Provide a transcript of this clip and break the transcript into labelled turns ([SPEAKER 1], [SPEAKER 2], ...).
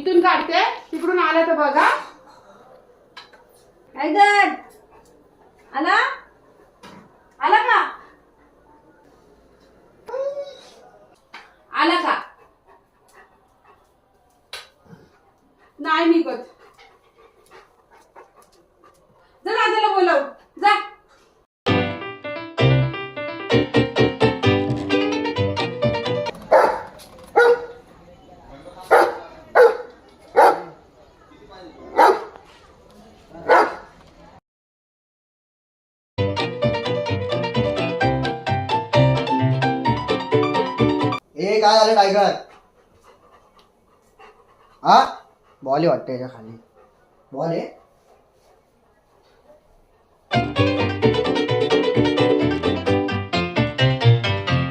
[SPEAKER 1] इथून काढते, तिकडून आलं तर बघा.
[SPEAKER 2] टायगर आला आला का आला का
[SPEAKER 1] नाही निघत.
[SPEAKER 2] जा दादाला बोलव जा.
[SPEAKER 3] ए काय झालं टायगर? हा बॉल आहे वाटतं याच्या खाली. बॉल आहे.